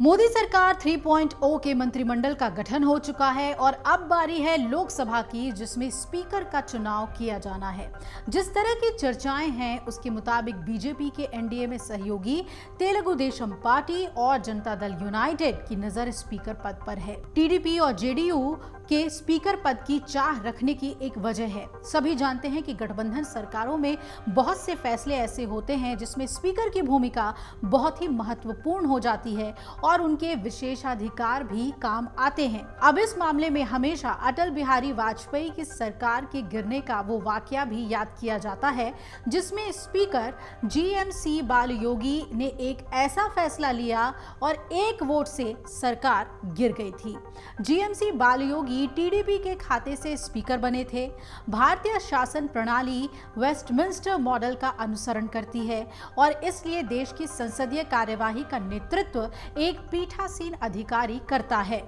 मोदी सरकार 3.0 के मंत्रिमंडल का गठन हो चुका है और अब बारी है लोकसभा की, जिसमें स्पीकर का चुनाव किया जाना है। जिस तरह की चर्चाएं हैं उसके मुताबिक बीजेपी के एनडीए में सहयोगी तेलुगु देशम पार्टी और जनता दल यूनाइटेड की नजर स्पीकर पद पर है। टीडीपी और जेडीयू के स्पीकर पद की चाह रखने की एक वजह है। सभी जानते हैं कि गठबंधन सरकारों में बहुत से फैसले ऐसे होते हैं जिसमें स्पीकर की भूमिका बहुत ही महत्वपूर्ण हो जाती है और उनके विशेषाधिकार भी काम आते हैं। अब इस मामले में हमेशा अटल बिहारी वाजपेयी की सरकार के गिरने का वो वाकया भी याद किया जाता है, जिसमें स्पीकर जीएमसी बालयोगी ने एक ऐसा फैसला लिया और एक वोट से सरकार गिर गई थी। जीएमसी बालयोगी टीडीपी के खाते से स्पीकर बने थे। भारतीय शासन प्रणाली वेस्टमिंस्टर मॉडल का अनुसरण करती है और इसलिए देश की संसदीय कार्यवाही का नेतृत्व एक पीठासीन अधिकारी करता है,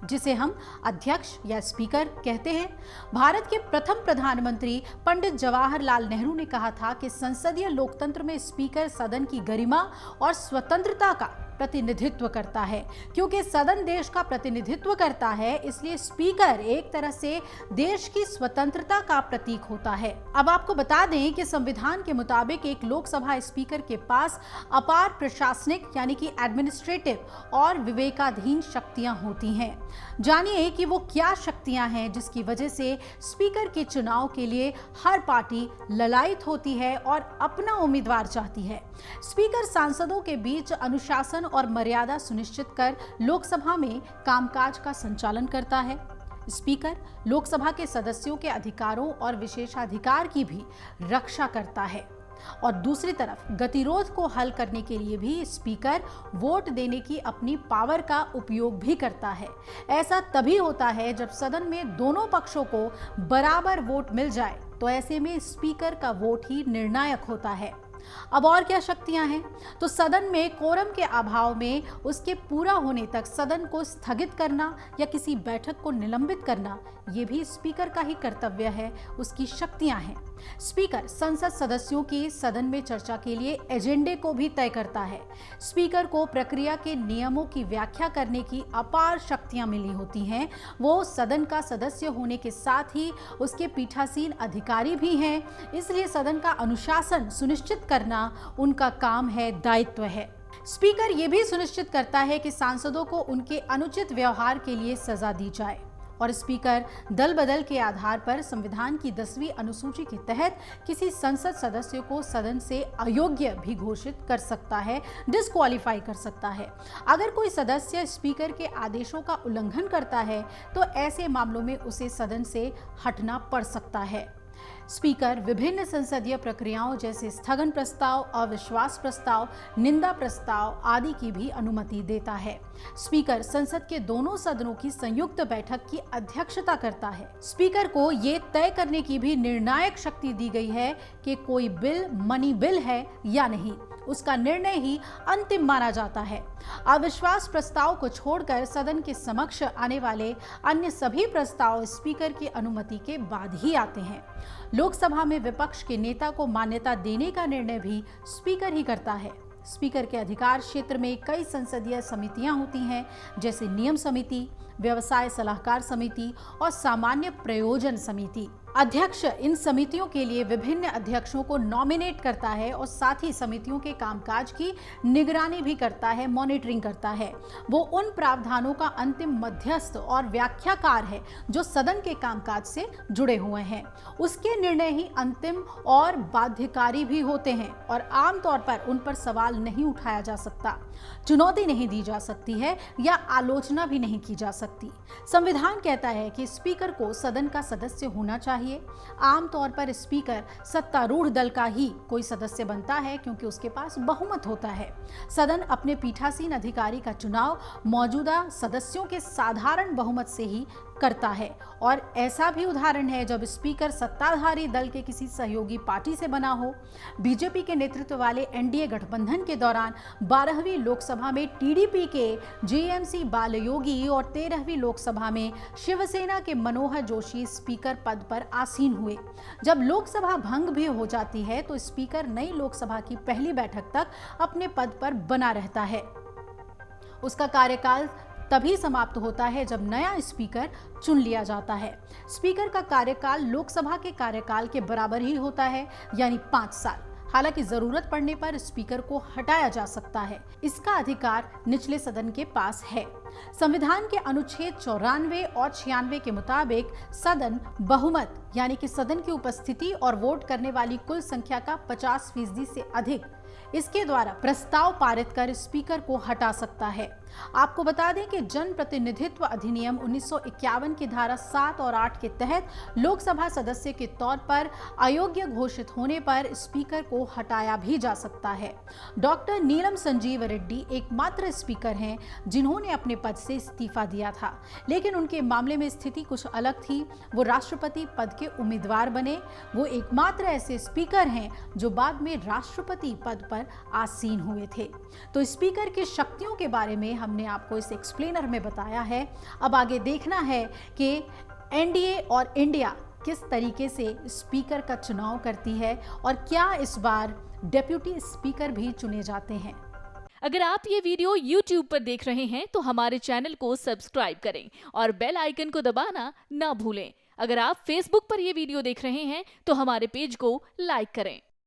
जिसे हम अध्यक्ष या स्पीकर कहते हैं। भारत के प्रथम प्रधानमंत्री पंडित जवाहरलाल नेहरू ने कहा था कि संसदीय लोकतंत्र में स्पीकर सदन की गरिमा और स्वतंत्रता का प्रतिनिधित्व करता है। क्योंकि सदन देश का प्रतिनिधित्व करता है, इसलिए स्पीकर एक तरह से देश की स्वतंत्रता का प्रतीक होता है। अब आपको बता दें कि संविधान के मुताबिक एक लोकसभा स्पीकर के पास अपार प्रशासनिक यानी कि एडमिनिस्ट्रेटिव और विवेकाधीन शक्तियां होती हैं। जानिए कि वो क्या शक्तियां हैं जिसकी वजह से स्पीकर के चुनाव के लिए हर पार्टी ललायत होती है और अपना उम्मीदवार चाहती है। स्पीकर सांसदों के बीच अनुशासन और मर्यादा सुनिश्चित कर लोकसभा में कामकाज का संचालन करता है। स्पीकर लोकसभा के सदस्यों के अधिकारों और विशेषाधिकार की भी रक्षा करता है और दूसरी तरफ गतिरोध को हल करने के लिए भी स्पीकर वोट देने की अपनी पावर का उपयोग भी करता है। ऐसा तभी होता है जब सदन में दोनों पक्षों को बराबर वोट मिल जाए, तो ऐसे में स्पीकर का वोट ही निर्णायक होता है। अब और क्या शक्तियां हैं? तो सदन में कोरम के अभाव में उसके पूरा होने तक सदन को स्थगित करना या किसी बैठक को निलंबित करना, ये भी स्पीकर का ही कर्तव्य है, उसकी शक्तियां हैं। स्पीकर संसद सदस्यों की सदन में चर्चा के लिए एजेंडे को भी तय करता है। स्पीकर को प्रक्रिया के नियमों की व्याख्या करने की अपार शक्तियां मिली होती हैं। वो सदन का सदस्य होने के साथ ही उसके पीठासीन अधिकारी भी हैं, इसलिए सदन का अनुशासन सुनिश्चित करना उनका काम है, दायित्व है। स्पीकर ये भी सुनिश्चित करता है कि सांसदों को उनके अनुचित व्यवहार के लिए सजा दी जाए और स्पीकर दल बदल के आधार पर संविधान की 10वीं अनुसूची के तहत किसी संसद सदस्य को सदन से अयोग्य भी घोषित कर सकता है, डिस्क्वालीफाई कर सकता है। अगर कोई सदस्य स्पीकर के आदेशों का उल्लंघन करता है तो ऐसे मामलों में उसे सदन से हटना पड़ सकता है। स्पीकर विभिन्न संसदीय प्रक्रियाओं जैसे स्थगन प्रस्ताव, अविश्वास प्रस्ताव, निंदा प्रस्ताव आदि की भी अनुमति देता है। स्पीकर संसद के दोनों सदनों की संयुक्त बैठक की अध्यक्षता करता है। स्पीकर को ये तय करने की भी निर्णायक शक्ति दी गई है कि कोई बिल मनी बिल है या नहीं, उसका निर्णय ही अंतिम माना जाता है। अविश्वास प्रस्ताव को छोड़कर सदन के समक्ष आने वाले अन्य सभी प्रस्ताव स्पीकर की अनुमति के बाद ही आते हैं। लोकसभा में विपक्ष के नेता को मान्यता देने का निर्णय भी स्पीकर ही करता है। स्पीकर के अधिकार क्षेत्र में कई संसदीय समितियां होती हैं, जैसे नियम समिति, व्यवसाय सलाहकार समिति और सामान्य प्रयोजन समिति। अध्यक्ष इन समितियों के लिए विभिन्न अध्यक्षों को नॉमिनेट करता है और साथ ही समितियों के कामकाज की निगरानी भी करता है, मॉनिटरिंग करता है। वो उन प्रावधानों का अंतिम मध्यस्थ और व्याख्याकार है जो सदन के कामकाज से जुड़े हुए हैं। उसके निर्णय ही अंतिम और बाध्यकारी भी होते हैं और आमतौर पर उन पर सवाल नहीं उठाया जा सकता, चुनौती नहीं दी जा सकती है या आलोचना भी नहीं की जा सकती। संविधान कहता है कि स्पीकर को सदन का सदस्य होना चाहिए। आमतौर पर स्पीकर सत्तारूढ़ दल का ही कोई सदस्य बनता है क्योंकि उसके पास बहुमत होता है। सदन अपने पीठासीन अधिकारी का चुनाव मौजूदा सदस्यों के साधारण बहुमत से ही करता है और ऐसा भी उदाहरण है जब स्पीकर सत्ताधारी दल के किसी सहयोगी पार्टी से बना हो। बीजेपी के नेतृत्व वाले एनडीए गठबंधन के दौरान 12वीं लोकसभा में टीडीपी के जीएमसी बालयोगी और 13वीं लोकसभा में शिवसेना के मनोहर जोशी स्पीकर पद पर आसीन हुए। जब लोकसभा भंग भी हो जाती है तो स्पीकर नई लोकसभा की पहली बैठक तक अपने पद पर बना रहता है। उसका कार्यकाल तभी समाप्त होता है जब नया स्पीकर चुन लिया जाता है। स्पीकर का कार्यकाल लोकसभा के कार्यकाल के बराबर ही होता है, यानी 5 साल। हालांकि जरूरत पड़ने पर स्पीकर को हटाया जा सकता है। इसका अधिकार निचले सदन के पास है। संविधान के अनुच्छेद 94 और 96 के मुताबिक सदन बहुमत यानी कि सदन की उपस्थिति और वोट करने वाली कुल संख्या का 50% से अधिक इसके द्वारा प्रस्ताव पारित कर स्पीकर को हटा सकता है। आपको बता दें कि जन प्रतिनिधित्व अधिनियम 1951 की धारा 7 और 8 के तहत लोकसभा सदस्य के तौर पर अयोग्य घोषित होने पर स्पीकर को हटाया भी जा सकता है। डॉक्टर नीलम संजीव रेड्डी एकमात्र स्पीकर हैं जिन्होंने अपने पद से इस्तीफा दिया था, लेकिन उनके मामले में स्थिति कुछ अलग थी। वो राष्ट्रपति पद के उम्मीदवार बने। वो एकमात्र ऐसे स्पीकर हैं जो बाद में राष्ट्रपति पद पर आसीन हुए थे। तो स्पीकर की शक्तियों के बारे में हमने आपको इस एक्सप्लेनर में बताया है। अब आगे देखना है कि एनडीए और इंडिया किस तरीके से स्पीकर का चुनाव करती है और क्या इस बार डेप्यूटी स्पीकर भी चुने जाते हैं। अगर आप ये वीडियो YouTube पर देख रहे हैं तो हमारे चैनल को सब्सक्राइब करें और बेल आइकन को दबाना ना भूलें। अगर आप Facebook पर ये वीडियो देख रहे हैं तो हमारे पेज को लाइक करें।